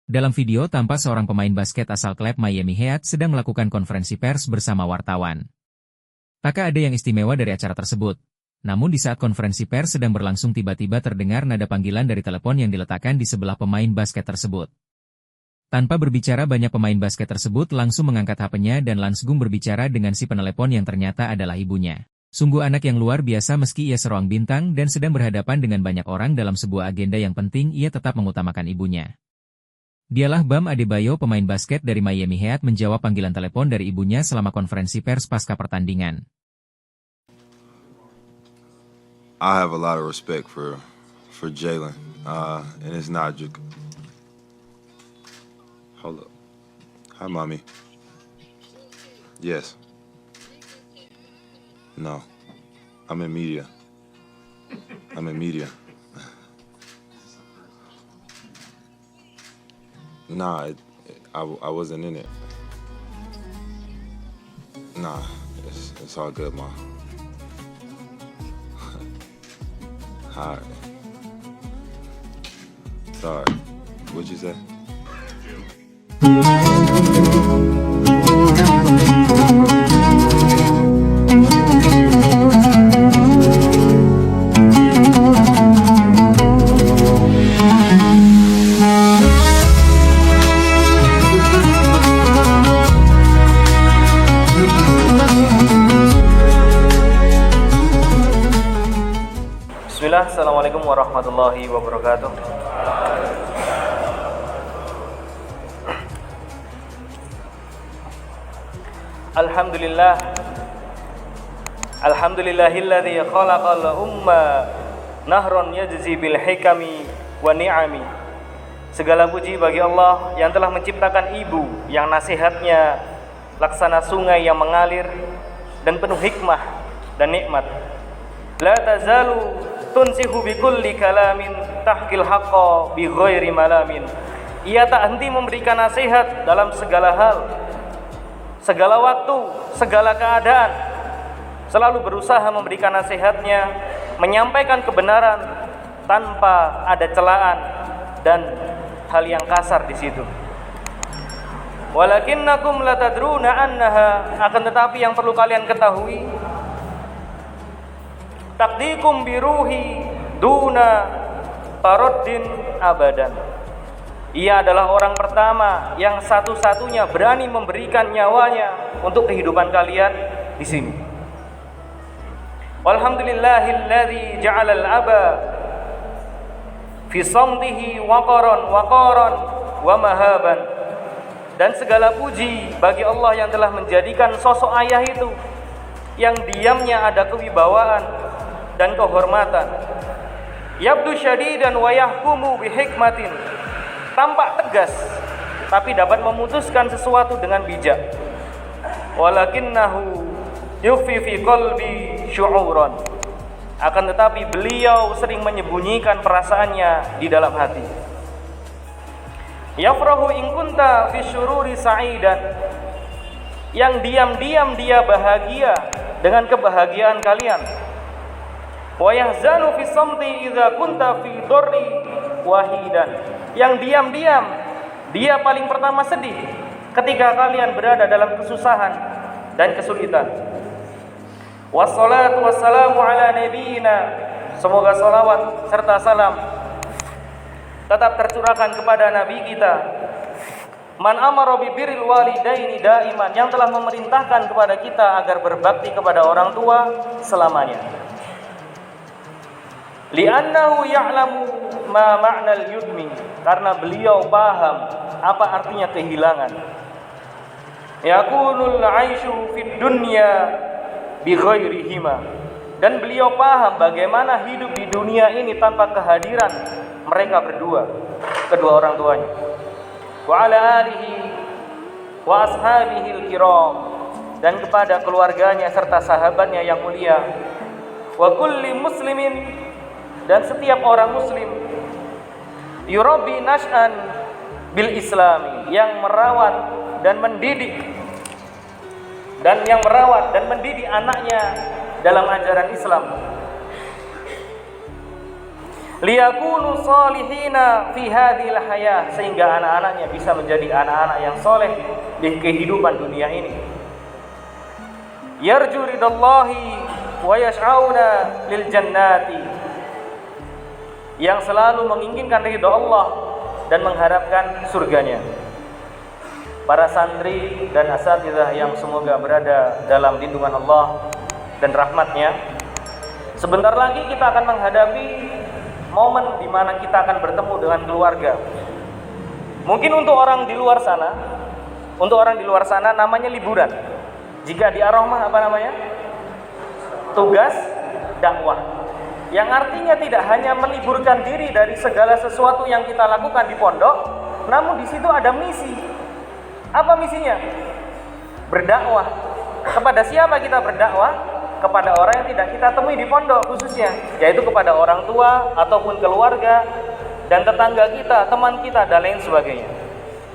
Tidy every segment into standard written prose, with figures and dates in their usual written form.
Dalam video tampak seorang pemain basket asal klub Miami Heat sedang melakukan konferensi pers bersama wartawan. Tak ada yang istimewa dari acara tersebut. Namun di saat konferensi pers sedang berlangsung tiba-tiba terdengar nada panggilan dari telepon yang diletakkan di sebelah pemain basket tersebut. Tanpa berbicara banyak pemain basket tersebut langsung mengangkat HP-nya dan langsung berbicara dengan si penelepon yang ternyata adalah ibunya. Sungguh anak yang luar biasa meski ia seorang bintang dan sedang berhadapan dengan banyak orang dalam sebuah agenda yang penting ia tetap mengutamakan ibunya. Dialah Bam Adebayo pemain basket dari Miami Heat menjawab panggilan telepon dari ibunya selama konferensi pers pasca pertandingan. I have a lot of respect for Jalen, and it's not just. Hold up. Hi, mommy. Yes. No. I'm in media. Nah, I wasn't in it. Nah, it's all good, Ma. Hi. Sorry. What'd you say? Bismillah, Assalamualaikum warahmatullahi wabarakatuh. Alhamdulillahilladzi khalaqal umma nahron yajzi bil hikami wa ni'ami. Segala puji bagi Allah yang telah menciptakan ibu yang nasihatnya laksana sungai yang mengalir dan penuh hikmah dan nikmat. La tazalu tunsihu bi kulli kalamin tahkil haqqa bi ghairi malamin. Ia tak henti memberikan nasihat dalam segala hal, segala waktu, segala keadaan. Selalu berusaha memberikan nasihatnya, menyampaikan kebenaran tanpa ada celaan dan hal yang kasar di situ. Walakinnakum latadruna annaha, akan tetapi yang perlu kalian ketahui, takdikum biruhi duna paraddin abadan. Ia adalah orang pertama yang satu-satunya berani memberikan nyawanya untuk kehidupan kalian di sini. Walhamdulillahilladzi ja'alal aba fi samtihi waqaran wa mahaban. Dan segala puji bagi Allah yang telah menjadikan sosok ayah itu yang diamnya ada kewibawaan dan kehormatan. Yabdu syadidan wa yahkumu bihikmatin. Tampak tegas tapi dapat memutuskan sesuatu dengan bijak. Walakinnahu yukhfi fi qalbi syu'uran. Akan tetapi beliau sering menyembunyikan perasaannya di dalam hati. Yafrahu in kunta fi syururi sa'idan. Yang diam-diam dia bahagia dengan kebahagiaan kalian. Wa yahzanu fi samti idza kunta fi dharri wahidan. Yang diam-diam dia paling pertama sedih ketika kalian berada dalam kesusahan dan kesulitan. Wassalatu wassalamu ala nabiyyina. Semoga salawat serta salam tetap tercurahkan kepada nabi kita. Man amara bi birril walidaini daiman, yang telah memerintahkan kepada kita agar berbakti kepada orang tua selamanya. Li'annahu ya'lamu ma ma'nal yudmi, karena beliau paham apa artinya kehilangan. Yakunul 'aisyu fid dunya bi ghairihima, dan beliau paham bagaimana hidup di dunia ini tanpa kehadiran mereka berdua, kedua orang tuanya. Wa ala alihi wa ashabihil kiram, dan kepada keluarganya serta sahabatnya yang mulia. Wa kulli muslimin, dan setiap orang muslim. Yurabbi nash'an bil islami, yang merawat dan mendidik anaknya dalam ajaran Islam. liyakunu salihina fi hadhil hayah, sehingga anak-anaknya bisa menjadi anak-anak yang soleh di kehidupan dunia ini. Yarju ridallahi wa yas'auna lil jannati, yang selalu menginginkan ridha Allah dan mengharapkan surganya. Para santri dan asatidzah yang semoga berada dalam lindungan Allah dan rahmatnya, sebentar lagi kita akan menghadapi momen di mana kita akan bertemu dengan keluarga. Mungkin untuk orang di luar sana namanya liburan. Jika di Ar-Rahmah apa namanya? Tugas dakwah. Yang artinya tidak hanya meliburkan diri dari segala sesuatu yang kita lakukan di pondok, namun di situ ada misi. Apa misinya? Berdakwah. Kepada siapa kita berdakwah? Kepada orang yang tidak kita temui di pondok khususnya, yaitu kepada orang tua ataupun keluarga dan tetangga kita, teman kita dan lain sebagainya.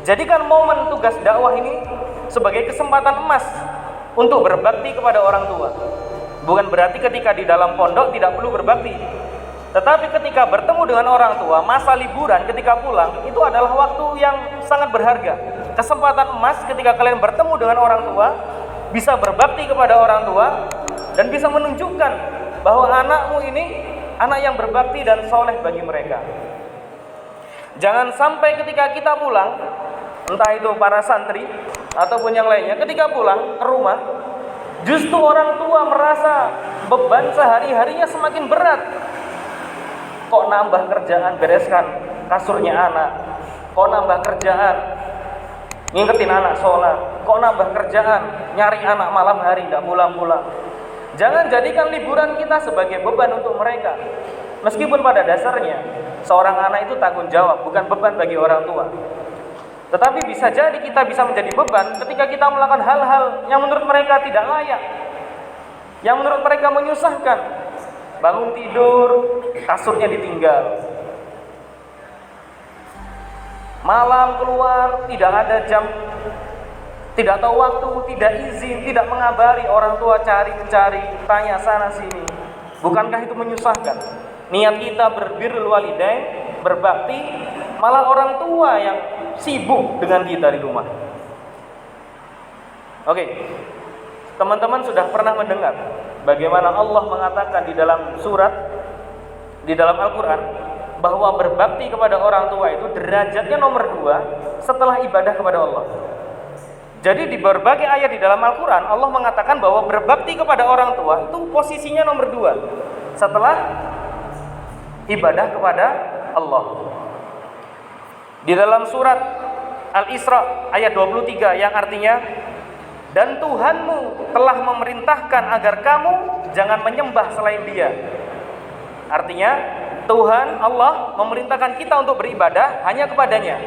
Jadikan momen tugas dakwah ini sebagai kesempatan emas untuk berbakti kepada orang tua. Bukan berarti ketika di dalam pondok tidak perlu berbakti, tetapi ketika bertemu dengan orang tua, masa liburan ketika pulang, itu adalah waktu yang sangat berharga. Kesempatan emas ketika kalian bertemu dengan orang tua, bisa berbakti kepada orang tua, dan bisa menunjukkan bahwa anakmu ini anak yang berbakti dan soleh bagi mereka. Jangan sampai ketika kita pulang, entah itu para santri ataupun yang lainnya, ketika pulang ke rumah, justru orang tua merasa beban sehari-harinya semakin berat. Kok nambah kerjaan bereskan kasurnya anak, kok nambah kerjaan ngingetin anak sholat, kok nambah kerjaan nyari anak malam hari gak pulang-pulang. Jangan jadikan liburan kita sebagai beban untuk mereka. Meskipun pada dasarnya seorang anak itu tanggung jawab, bukan beban bagi orang tua. Tetapi bisa jadi kita bisa menjadi beban ketika kita melakukan hal-hal yang menurut mereka tidak layak, yang menurut mereka menyusahkan. Bangun tidur, kasurnya ditinggal. Malam keluar, tidak ada jam, tidak tahu waktu, tidak izin, tidak mengabari orang tua, cari-cari, tanya sana sini. Bukankah itu menyusahkan? Niat kita berbirrul walidain, berbakti, malah orang tua yang sibuk dengan kita di rumah. Oke, teman-teman sudah pernah mendengar bagaimana Allah mengatakan di dalam surat, di dalam Al-Quran, bahwa berbakti kepada orang tua itu derajatnya nomor 2 setelah ibadah kepada Allah. Jadi di berbagai ayat di dalam Al-Quran, Allah mengatakan bahwa berbakti kepada orang tua itu posisinya nomor 2 setelah ibadah kepada Allah. Di dalam surat Al-Isra ayat 23 yang artinya, dan Tuhanmu telah memerintahkan agar kamu jangan menyembah selain Dia. Artinya Tuhan Allah memerintahkan kita untuk beribadah hanya kepadanya,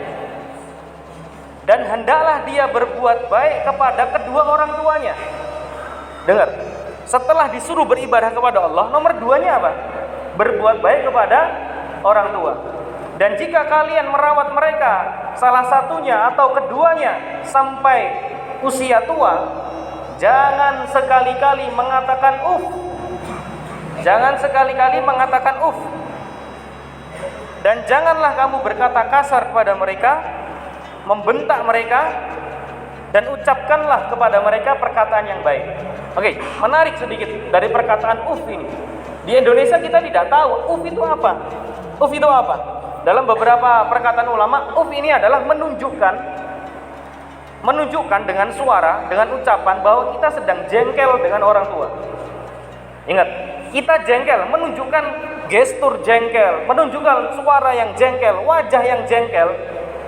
dan hendaklah dia berbuat baik kepada kedua orang tuanya. Dengar, setelah disuruh beribadah kepada Allah, nomor 2-nya apa? Berbuat baik kepada orang tua. Dan jika kalian merawat mereka, salah satunya atau keduanya sampai usia tua, jangan sekali-kali mengatakan Jangan sekali-kali mengatakan dan janganlah kamu berkata kasar kepada mereka, membentak mereka, dan ucapkanlah kepada mereka perkataan yang baik. Oke, menarik sedikit dari perkataan ini. Di Indonesia kita tidak tahu itu apa. Itu apa? Dalam beberapa perkataan ulama, ini adalah menunjukkan dengan suara, dengan ucapan bahwa kita sedang jengkel dengan orang tua. Ingat, kita jengkel, menunjukkan gestur jengkel, menunjukkan suara yang jengkel, wajah yang jengkel,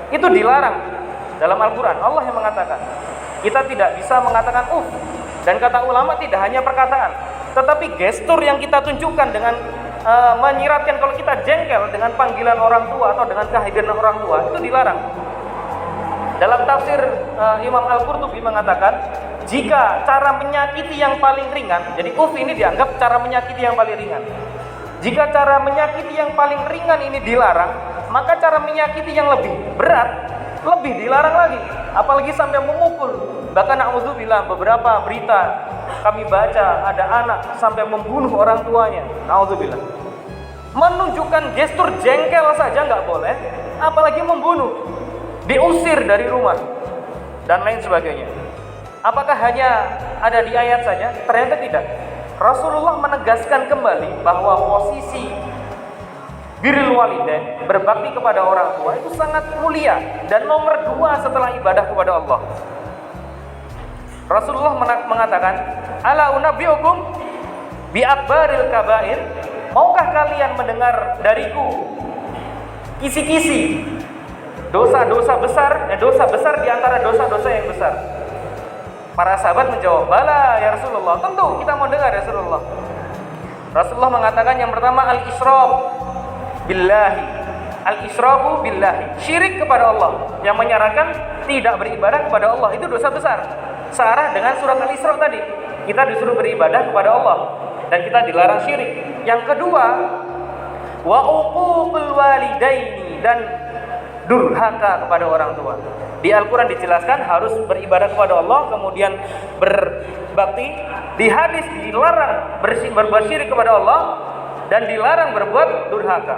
itu dilarang dalam Al-Quran. Allah yang mengatakan kita tidak bisa mengatakan dan kata ulama tidak hanya perkataan, tetapi gestur yang kita tunjukkan dengan menyiratkan kalau kita jengkel dengan panggilan orang tua atau dengan kehadiran orang tua, itu dilarang. Dalam tafsir Imam Al-Qurtubi mengatakan, jika cara menyakiti yang paling ringan, jadi ini dianggap cara menyakiti yang paling ringan. Jika cara menyakiti yang paling ringan ini dilarang, maka cara menyakiti yang lebih berat lebih dilarang lagi, apalagi sampai memukul. Bahkan na'udzubillah, beberapa berita kami baca ada anak sampai membunuh orang tuanya. Na'udzubillah. menunjukkan gestur jengkel saja nggak boleh, apalagi membunuh, diusir dari rumah, dan lain sebagainya. Apakah hanya ada di ayat saja? Ternyata tidak. Rasulullah menegaskan kembali bahwa posisi birrul walidain, berbakti kepada orang tua itu sangat mulia dan nomor 2 setelah ibadah kepada Allah. Rasulullah mengatakan, ala unabbiukum bi akbaril kabair, maukah kalian mendengar dariku kisi-kisi dosa-dosa besar, dosa besar di antara dosa-dosa yang besar? Para sahabat menjawab, bala ya Rasulullah, tentu kita mau dengar ya Rasulullah. Rasulullah mengatakan yang pertama al-israf billahi, al-israfu billahi, syirik kepada Allah, yang menyarankan tidak beribadah kepada Allah, itu dosa besar. Searah dengan surat Al-Isra tadi, kita disuruh beribadah kepada Allah dan kita dilarang syirik. Yang kedua, wa uququl walidaini, dan durhaka kepada orang tua. Di Al-Quran dijelaskan harus beribadah kepada Allah, kemudian berbakti. Di hadis dilarang berbuat syirik kepada Allah dan dilarang berbuat durhaka.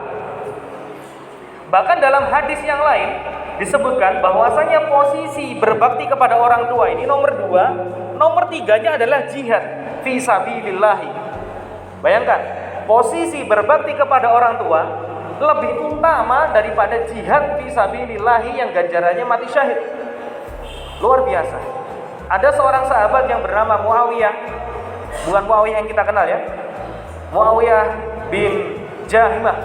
Bahkan dalam hadis yang lain disebutkan bahwasanya posisi berbakti kepada orang tua ini nomor 2, nomor 3-nya adalah jihad fi sabilillah. Bayangkan, posisi berbakti kepada orang tua lebih utama daripada jihad fi sabilillah yang ganjarannya mati syahid. Luar biasa. Ada seorang sahabat yang bernama Muawiyah, bukan Muawiyah yang kita kenal ya, Muawiyah bin Jahimah,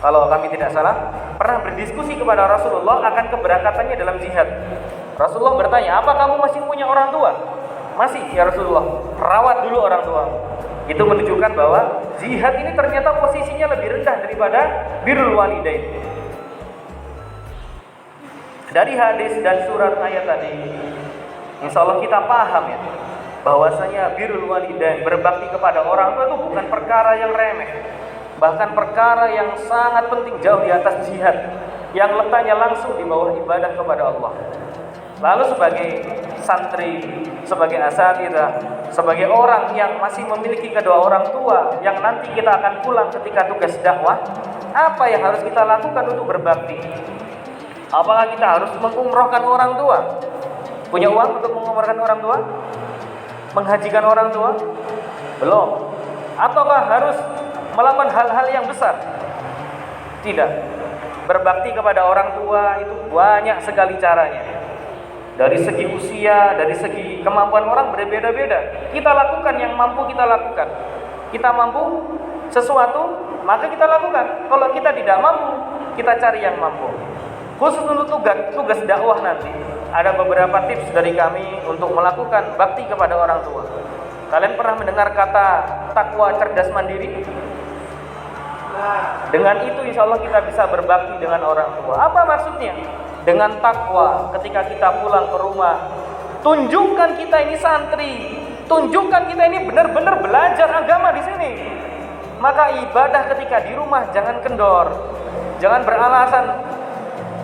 kalau kami tidak salah, pernah berdiskusi kepada Rasulullah akan keberangkatannya dalam jihad. Rasulullah bertanya, apa kamu masih punya orang tua? Masih ya Rasulullah, rawat dulu orang tua. Itu menunjukkan bahwa jihad ini ternyata posisinya lebih rendah daripada birrul walidain. Dari hadis dan surat ayat tadi, insya Allah kita paham ya, bahwasanya birrul walidain, berbakti kepada orang tua itu bukan perkara yang remeh, bahkan perkara yang sangat penting, jauh di atas jihad, yang letaknya langsung di bawah ibadah kepada Allah. Lalu sebagai santri, sebagai asatidzah, sebagai orang yang masih memiliki kedua orang tua, yang nanti kita akan pulang ketika tugas dakwah, apa yang harus kita lakukan untuk berbakti? Apakah kita harus mengumrohkan orang tua? Punya uang untuk mengumrohkan orang tua? Menghajikan orang tua? Belum. Ataukah harus melakukan hal-hal yang besar? Tidak. Berbakti kepada orang tua itu banyak sekali caranya. Dari segi usia, dari segi kemampuan orang berbeda-beda. Kita lakukan yang mampu kita lakukan. Kita mampu sesuatu, maka kita lakukan. Kalau kita tidak mampu, kita cari yang mampu. Khusus untuk tugas dakwah nanti, ada beberapa tips dari kami untuk melakukan bakti kepada orang tua. Kalian pernah mendengar kata takwa cerdas mandiri? Dengan itu insya Allah kita bisa berbakti dengan orang tua. Apa maksudnya? Dengan takwa, ketika kita pulang ke rumah, tunjukkan kita ini santri, tunjukkan kita ini benar-benar belajar agama di sini. Maka ibadah ketika di rumah jangan kendor, jangan beralasan,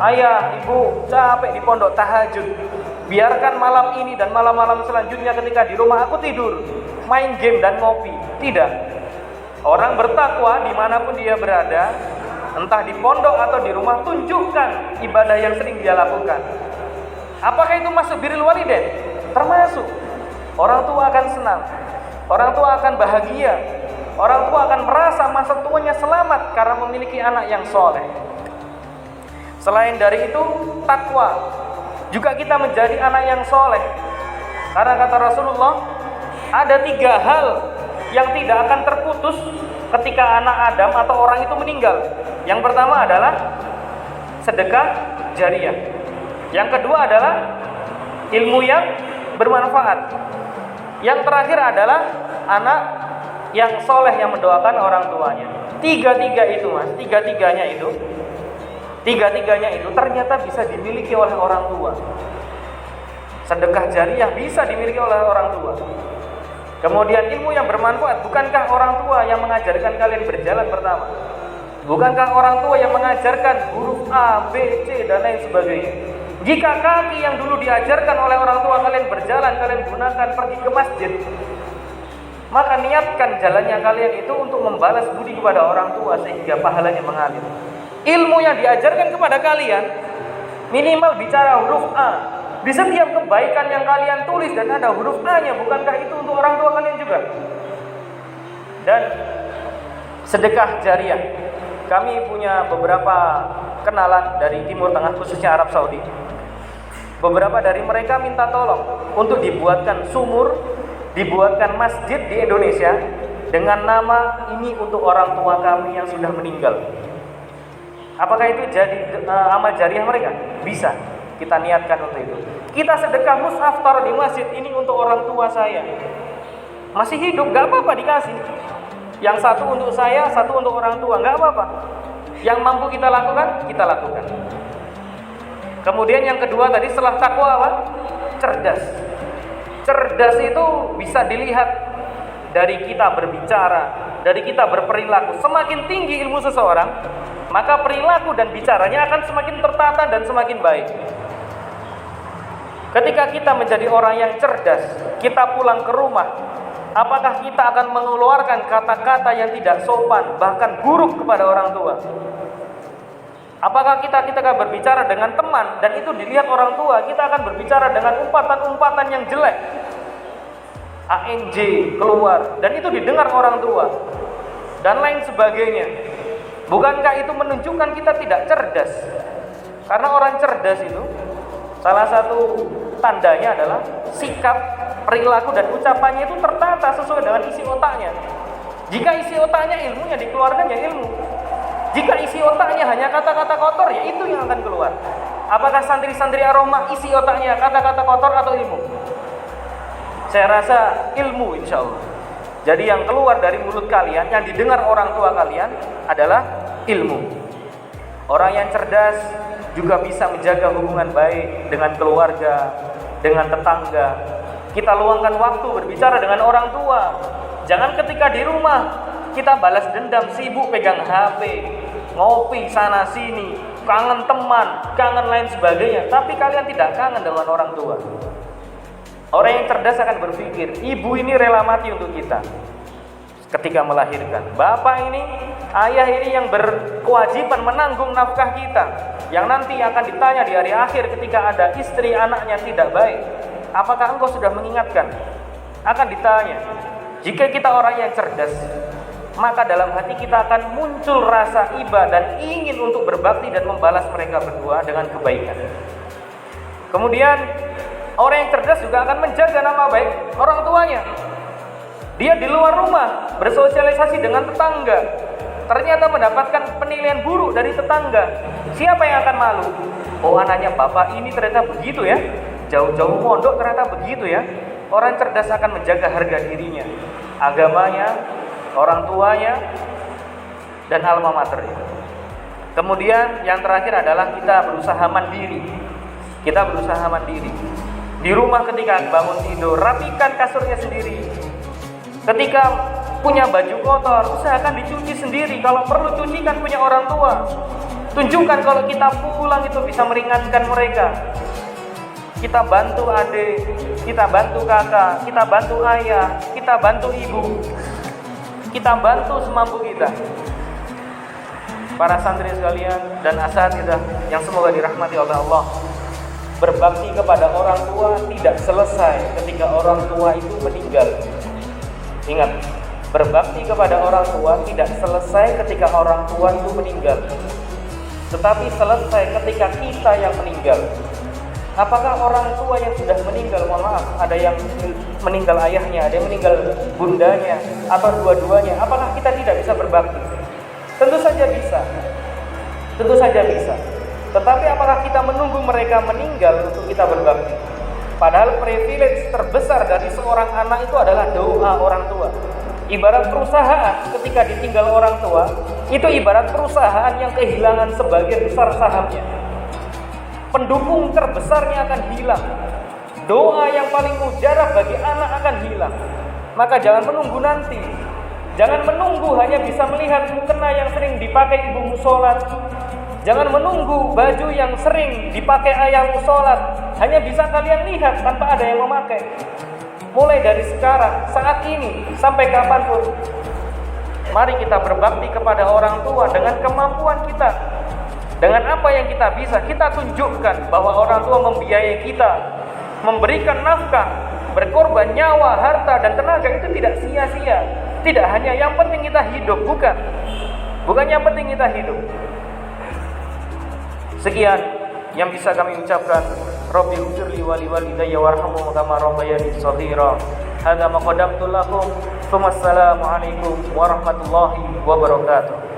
ayah, ibu capek di pondok tahajud, biarkan malam ini dan malam-malam selanjutnya ketika di rumah aku tidur, main game dan ngopi. Tidak. Orang bertakwa dimanapun dia berada, entah di pondok atau di rumah, tunjukkan ibadah yang sering dia lakukan. Apakah itu masuk birrul walidain? Termasuk. Orang tua akan senang, orang tua akan bahagia, orang tua akan merasa masa tuanya selamat karena memiliki anak yang soleh. Selain dari itu, takwa juga kita menjadi anak yang soleh. Karena kata Rasulullah, ada 3 hal yang tidak akan terputus ketika anak Adam atau orang itu meninggal. Yang pertama adalah sedekah jariyah. Yang kedua adalah ilmu yang bermanfaat. Yang terakhir adalah anak yang soleh yang mendoakan orang tuanya. Tiga-tiga itu mas, tiga-tiganya itu ternyata bisa dimiliki oleh orang tua. Sedekah jariyah bisa dimiliki oleh orang tua. Kemudian ilmu yang bermanfaat, bukankah orang tua yang mengajarkan kalian berjalan pertama? Bukankah orang tua yang mengajarkan huruf A, B, C, dan lain sebagainya? Jika kaki yang dulu diajarkan oleh orang tua kalian berjalan, kalian gunakan pergi ke masjid, maka niatkan jalannya kalian itu untuk membalas budi kepada orang tua sehingga pahalanya mengalir. Ilmu yang diajarkan kepada kalian minimal bicara huruf A. Di setiap kebaikan yang kalian tulis dan ada huruf A-nya, bukankah itu untuk orang tua kalian juga? Dan sedekah jariah. Kami punya beberapa kenalan dari Timur Tengah, khususnya Arab Saudi. Beberapa dari mereka minta tolong untuk dibuatkan sumur, dibuatkan masjid di Indonesia dengan nama ini untuk orang tua kami yang sudah meninggal. Apakah itu jadi amal jariah mereka? Bisa. Kita niatkan untuk itu. Kita sedekah mushaf taruh di masjid, ini untuk orang tua saya. Masih hidup, gak apa-apa dikasih. Yang satu untuk saya, satu untuk orang tua, gak apa-apa. Yang mampu kita lakukan, kita lakukan. Kemudian yang kedua tadi, setelah takwa apa? Cerdas. Cerdas itu bisa dilihat dari kita berbicara, dari kita berperilaku. Semakin tinggi ilmu seseorang, maka perilaku dan bicaranya akan semakin tertata dan semakin baik. Ketika kita menjadi orang yang cerdas, kita pulang ke rumah, apakah kita akan mengeluarkan kata-kata yang tidak sopan, bahkan buruk kepada orang tua? Apakah kita akan berbicara dengan teman dan itu dilihat orang tua, kita akan berbicara dengan umpatan-umpatan yang jelek, ANJ keluar, dan itu didengar orang tua, dan lain sebagainya. Bukankah itu menunjukkan kita tidak cerdas? Karena orang cerdas itu, salah satu tandanya adalah sikap, perilaku, dan ucapannya itu tertata sesuai dengan isi otaknya. Jika isi otaknya ilmunya dikeluarkan ya ilmu. Jika isi otaknya hanya kata-kata kotor, ya itu yang akan keluar. Apakah santri-santri aroma isi otaknya kata-kata kotor atau ilmu? Saya rasa ilmu, insya Allah. Jadi yang keluar dari mulut kalian, yang didengar orang tua kalian adalah ilmu. Orang yang cerdas juga bisa menjaga hubungan baik dengan keluarga, dengan tetangga. Kita luangkan waktu berbicara dengan orang tua. Jangan ketika di rumah kita balas dendam, sibuk pegang HP, ngopi sana sini, kangen teman, kangen lain sebagainya. Tapi kalian tidak kangen dengan orang tua. Orang yang cerdas akan berpikir, ibu ini rela mati untuk kita ketika melahirkan. Bapak ini, ayah ini yang berkewajiban menanggung nafkah kita, yang nanti akan ditanya di hari akhir ketika ada istri anaknya tidak baik. Apakah engkau sudah mengingatkan? Akan ditanya. Jika kita orang yang cerdas, maka dalam hati kita akan muncul rasa iba dan ingin untuk berbakti dan membalas mereka berdua dengan kebaikan. Kemudian orang yang cerdas juga akan menjaga nama baik orang tuanya. Dia di luar rumah bersosialisasi dengan tetangga, ternyata mendapatkan penilaian buruk dari tetangga. Siapa yang akan malu? Oh, anaknya bapak ini ternyata begitu ya. Jauh-jauh mondok ternyata begitu ya. Orang cerdas akan menjaga harga dirinya, agamanya, orang tuanya, dan alma maternya. Kemudian yang terakhir adalah kita berusaha mandiri. Kita berusaha mandiri. Di rumah ketika bangun tidur, rapikan kasurnya sendiri. Ketika punya baju kotor, usahakan dicuci sendiri. Kalau perlu cucikan punya orang tua. Tunjukkan kalau kita pulang itu bisa meringankan mereka. Kita bantu adik, kita bantu kakak, kita bantu ayah, kita bantu ibu. Kita bantu semampu kita. Para santri sekalian dan asatidzah yang semoga dirahmati oleh Allah, berbakti kepada orang tua tidak selesai ketika orang tua itu meninggal. Ingat, berbakti kepada orang tua tidak selesai ketika orang tua itu meninggal, tetapi selesai ketika kita yang meninggal. Apakah orang tua yang sudah meninggal, mohon maaf, ada yang meninggal ayahnya, ada yang meninggal bundanya, atau dua-duanya, apakah kita tidak bisa berbakti? Tentu saja bisa. Tentu saja bisa. Tetapi apakah kita menunggu mereka meninggal untuk kita berbakti? Padahal privilege terbesar dari seorang anak itu adalah doa orang tua. Ibarat perusahaan ketika ditinggal orang tua, itu ibarat perusahaan yang kehilangan sebagian besar sahamnya. Pendukung terbesarnya akan hilang. Doa yang paling mujarab bagi anak akan hilang. Maka jangan menunggu nanti. Jangan menunggu hanya bisa melihat mukena yang sering dipakai ibumu sholat. Jangan menunggu baju yang sering dipakai ayahmu sholat hanya bisa kalian lihat tanpa ada yang memakai. mulai dari sekarang, saat ini, sampai kapanpun. Mari kita berbakti kepada orang tua dengan kemampuan kita. Dengan apa yang kita bisa, kita tunjukkan bahwa orang tua membiayai kita, memberikan nafkah, berkorban nyawa, harta, dan tenaga itu tidak sia-sia. Tidak hanya yang penting kita hidup, bukan. Bukan yang penting kita hidup. Sekian yang bisa kami ucapkan. Rabbi ighfirli wa liwalidayya warhamhum kama rabbayani shaghira. Hadza ma qaddamtu lakum. Wassalamu alaikum warahmatullahi wabarakatuh.